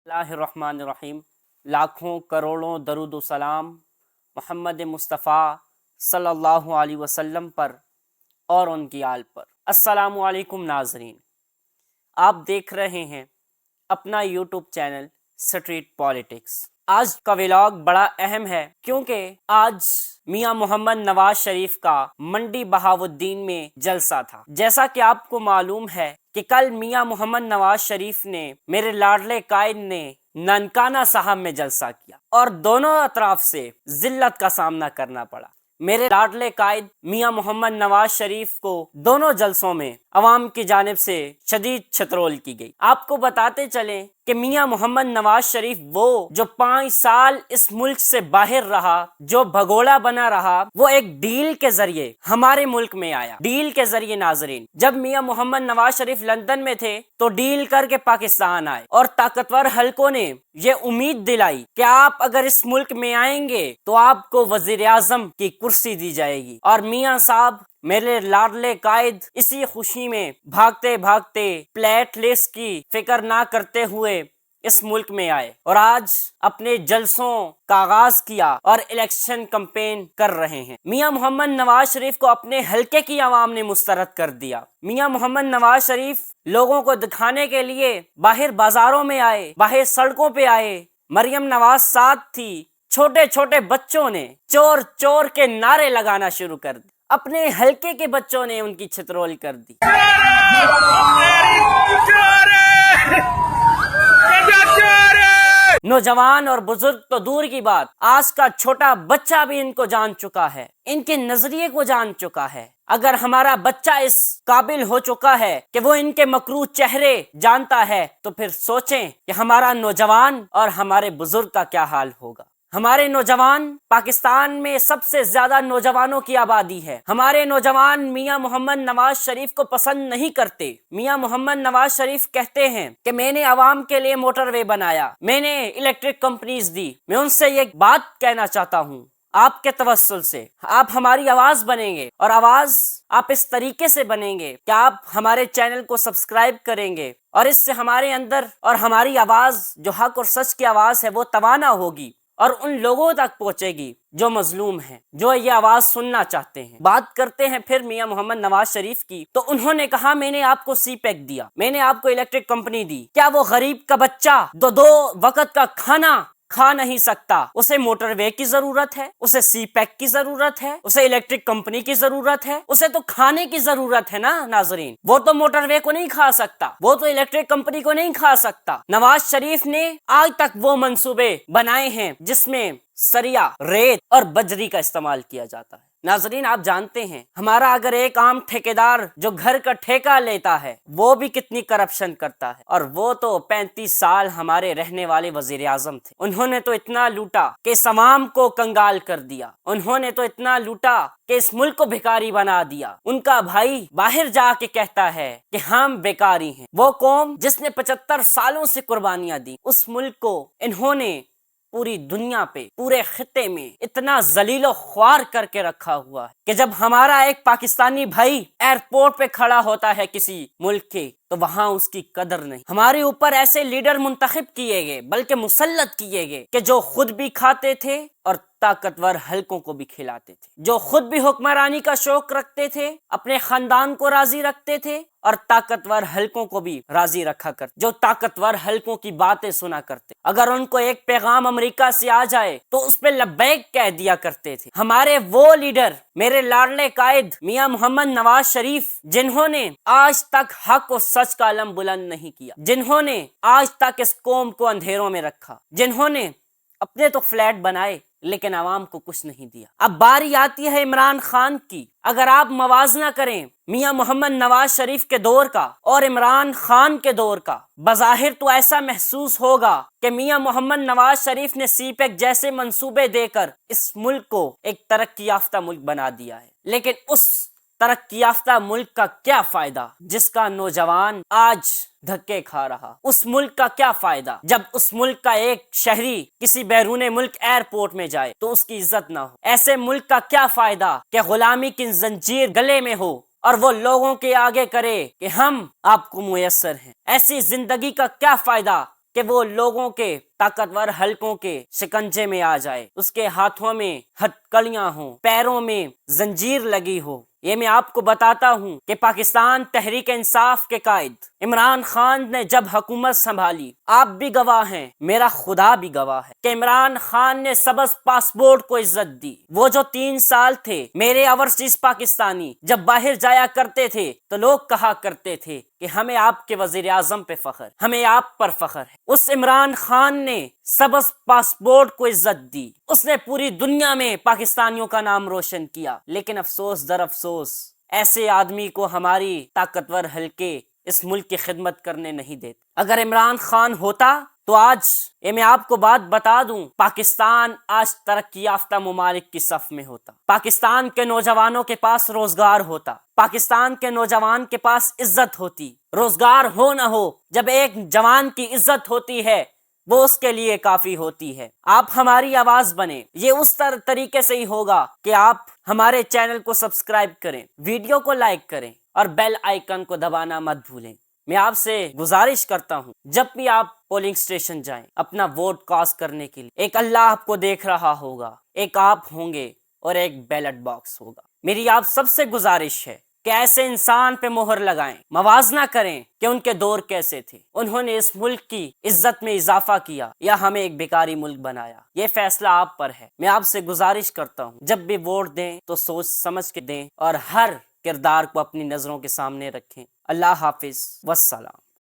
बिस्मिल्लाहिर्रहमानिर्रहीम। लाखों करोड़ों दरूद व सलाम मोहम्मद मुस्तफ़ा सल्लल्लाहु अलैहि वसल्लम पर और उनकी आल पर। अस्सलामु अलैकुम नाज़रीन, आप देख रहे हैं अपना यूट्यूब चैनल स्ट्रीट पॉलिटिक्स। आज का व्लॉग बड़ा अहम है क्योंकि आज मियां मोहम्मद नवाज शरीफ का मंडी बहाउद्दीन में जलसा था। जैसा कि आपको मालूम है कि कल मियां मोहम्मद नवाज शरीफ ने मेरे लाडले कायद ने ननकाना साहब में जलसा किया और दोनों अतराफ से जिल्लत का सामना करना पड़ा। मेरे लाडले कायद मियां मोहम्मद नवाज शरीफ को दोनों जलसों में अवाम की जानिब से शदीद छतरोल की गई। आपको बताते चलें कि मियां मोहम्मद नवाज शरीफ वो जो 5 साल इस मुल्क से बाहर रहा, जो भगोड़ा बना रहा, वो एक डील के जरिए हमारे मुल्क में आया। डील के जरिए नाजरीन, जब मियां मोहम्मद नवाज शरीफ लंदन में थे तो डील करके पाकिस्तान आए और ताकतवर हलकों ने ये उम्मीद दिलाई कि आप अगर इस मुल्क में आएंगे तो आपको वजीर आजम की कुर्सी दी जाएगी। और मियां साहब मेरे लाडले कायद इसी खुशी में भागते भागते प्लेटलेस की फिक्र ना करते हुए इस मुल्क में आए और आज अपने जलसों का आगाज किया और इलेक्शन कैंपेन कर रहे हैं। मियां मोहम्मद नवाज शरीफ को अपने हलके की आवाम ने मुस्तरद कर दिया। मियां मोहम्मद नवाज शरीफ लोगों को दिखाने के लिए बाहर बाजारों में आए, बाहर सड़कों पे आए। मरियम नवाज साथ थी। छोटे छोटे बच्चों ने चोर चोर के नारे लगाना शुरू कर दिए। अपने हलके के बच्चों ने उनकी छितरोल कर दी। नौजवान और बुजुर्ग तो दूर की बात, आज का छोटा बच्चा भी इनको जान चुका है, इनके नजरिए को जान चुका है। अगर हमारा बच्चा इस काबिल हो चुका है कि वो इनके मकरूह चेहरे जानता है तो फिर सोचें कि हमारा नौजवान और हमारे बुजुर्ग का क्या हाल होगा। हमारे नौजवान, पाकिस्तान में सबसे ज्यादा नौजवानों की आबादी है। हमारे नौजवान मियां मोहम्मद नवाज शरीफ को पसंद नहीं करते। मियां मोहम्मद नवाज शरीफ कहते हैं कि मैंने आवाम के लिए मोटरवे बनाया, मैंने इलेक्ट्रिक कंपनीज दी। मैं उनसे ये बात कहना चाहता हूँ, आपके तवस्सुल से आप हमारी आवाज बनेंगे और आवाज आप इस तरीके से बनेंगे कि आप हमारे चैनल को सब्सक्राइब करेंगे और इससे हमारे अंदर और हमारी आवाज जो हक और सच की आवाज है वो तवाना होगी और उन लोगों तक पहुंचेगी जो मजलूम हैं, जो ये आवाज सुनना चाहते हैं। बात करते हैं फिर मियां मोहम्मद नवाज शरीफ की, तो उन्होंने कहा मैंने आपको सीपैक दिया, मैंने आपको इलेक्ट्रिक कंपनी दी। क्या वो गरीब का बच्चा दो वक्त का खाना खा नहीं सकता? उसे मोटरवे की जरूरत है, उसे सीपैक की जरूरत है, उसे इलेक्ट्रिक कंपनी की जरूरत है, उसे तो खाने की जरूरत है ना नाजरीन। वो तो मोटरवे को नहीं खा सकता, वो तो इलेक्ट्रिक कंपनी को नहीं खा सकता। नवाज शरीफ ने आज तक वो मंसूबे बनाए हैं जिसमें सरिया, रेत और बजरी का इस्तेमाल किया जाता है। नाजरीन, आप जानते हैं हमारा अगर एक आम ठेकेदार जो घर का ठेका लेता है वो भी कितनी करप्शन करता है। और वो तो 35 साल हमारे रहने वाले वजीर आजम थे। उन्होंने तो इतना लूटा कि इस अवाम को कंगाल कर दिया। उन्होंने तो इतना लूटा कि इस मुल्क को भिखारी बना दिया। उनका भाई बाहर जाके कहता है कि हम बेकारी हैं। वो कौम जिसने 75 सालों से कुर्बानियां दी, उस मुल्क को इन्होंने पूरी दुनिया पे, पूरे खित्ते में इतना जलीलो ख्वार करके रखा हुआ है कि जब हमारा एक पाकिस्तानी भाई एयरपोर्ट पे खड़ा होता है किसी मुल्क के तो वहां उसकी कदर नहीं। हमारे ऊपर ऐसे लीडर मुंतखब किए गए, बल्कि मुसल्लत किए गए कि जो खुद भी खाते थे और ताकतवर हलकों को भी खिलाते थे, जो खुद भी हुक्मरानी का शौक रखते थे, अपने खानदान को राजी रखते थे और ताकतवर हलकों को भी राजी रखा करते, जो ताकतवर हलकों की बातें सुना करते। अगर उनको एक पैगाम अमेरिका से आ जाए तो उस पे लब्बैक कह दिया करते थे। हमारे वो लीडर, मेरे लाडले कायद मियां मोहम्मद नवाज शरीफ, जिन्होंने आज तक हक और सच का अलम बुलंद नहीं किया, जिन्होंने आज तक इस कौम को अंधेरों में रखा, जिन्होंने अपने तो फ्लैट बनाए लेकिन आवाम को कुछ नहीं दिया। अब बारी आती है इमरान खान की। अगर आप मवाजना करें मियां मोहम्मद नवाज शरीफ के दौर का और इमरान खान के दौर का, बज़ाहिर तो ऐसा महसूस होगा कि मियां मोहम्मद नवाज शरीफ ने सीपैक जैसे मंसूबे देकर इस मुल्क को एक तरक्की याफ्ता मुल्क बना दिया है। लेकिन उस तरक्की याफ्ता मुल्क का क्या फायदा जिसका नौजवान आज धक्के खा रहा? उस मुल्क का क्या फायदा जब उस मुल्क का एक शहरी किसी बैरूने मुल्क एयरपोर्ट में जाए तो उसकी इज्जत ना हो? ऐसे मुल्क का क्या फायदा कि गुलामी की जंजीर गले में हो और वो लोगों के आगे करे कि हम आपको मुयस्सर हैं? ऐसी जिंदगी का क्या फायदा کہ وہ لوگوں کے طاقتور حلقوں کے شکنجے میں آ جائے، اس کے ہاتھوں میں ہتھکڑیاں ہوں، پیروں میں زنجیر لگی ہو۔ یہ میں آپ کو بتاتا ہوں کہ پاکستان تحریک انصاف کے قائد عمران خان نے جب حکومت سنبھالی، آپ بھی گواہ ہیں، میرا خدا بھی گواہ ہے کہ عمران خان نے سبز پاسپورٹ کو عزت دی۔ وہ جو 3 سال تھے، میرے اوورسیز پاکستانی جب باہر جایا کرتے تھے تو لوگ کہا کرتے تھے کہ ہمیں آپ کے وزیر اعظم پہ فخر، ہمیں آپ پر فخر ہے۔ اس عمران خان نے سبز پاسپورٹ کو عزت دی، اس نے پوری دنیا میں پاکستانیوں کا نام روشن کیا، لیکن افسوس در افسوس ایسے آدمی کو ہماری طاقتور حلقے اس ملک کی خدمت کرنے نہیں دیتے۔ اگر عمران خان ہوتا تو آج یہ میں آپ کو بات بتا دوں، پاکستان آج ترقی یافتہ ممالک کی صف میں ہوتا، پاکستان کے نوجوانوں کے پاس روزگار ہوتا، پاکستان کے نوجوان کے پاس عزت ہوتی۔ روزگار ہو نہ ہو، جب ایک جوان کی عزت ہوتی ہے وہ اس کے لیے کافی ہوتی ہے۔ آپ ہماری آواز بنیں، یہ اس طریقے سے ہی ہوگا کہ آپ ہمارے چینل کو سبسکرائب کریں، ویڈیو کو لائک کریں اور بیل آئیکن کو دبانا مت بھولیں۔ میں آپ سے گزارش کرتا ہوں، جب بھی آپ پولنگ سٹیشن جائیں اپنا ووٹ کاسٹ کرنے کے لیے، ایک اللہ آپ کو دیکھ رہا ہوگا، ایک آپ ہوں گے اور ایک بیلٹ باکس ہوگا۔ میری آپ سب سے گزارش ہے کہ ایسے انسان پہ مہر لگائیں، موازنہ کریں کہ ان کے دور کیسے تھے، انہوں نے اس ملک کی عزت میں اضافہ کیا یا ہمیں ایک بیکاری ملک بنایا۔ یہ فیصلہ آپ پر ہے۔ میں آپ سے گزارش کرتا ہوں، جب بھی ووٹ دیں تو سوچ سمجھ کے دیں اور ہر کردار کو اپنی نظروں کے سامنے رکھیں۔ اللہ حافظ والسلام۔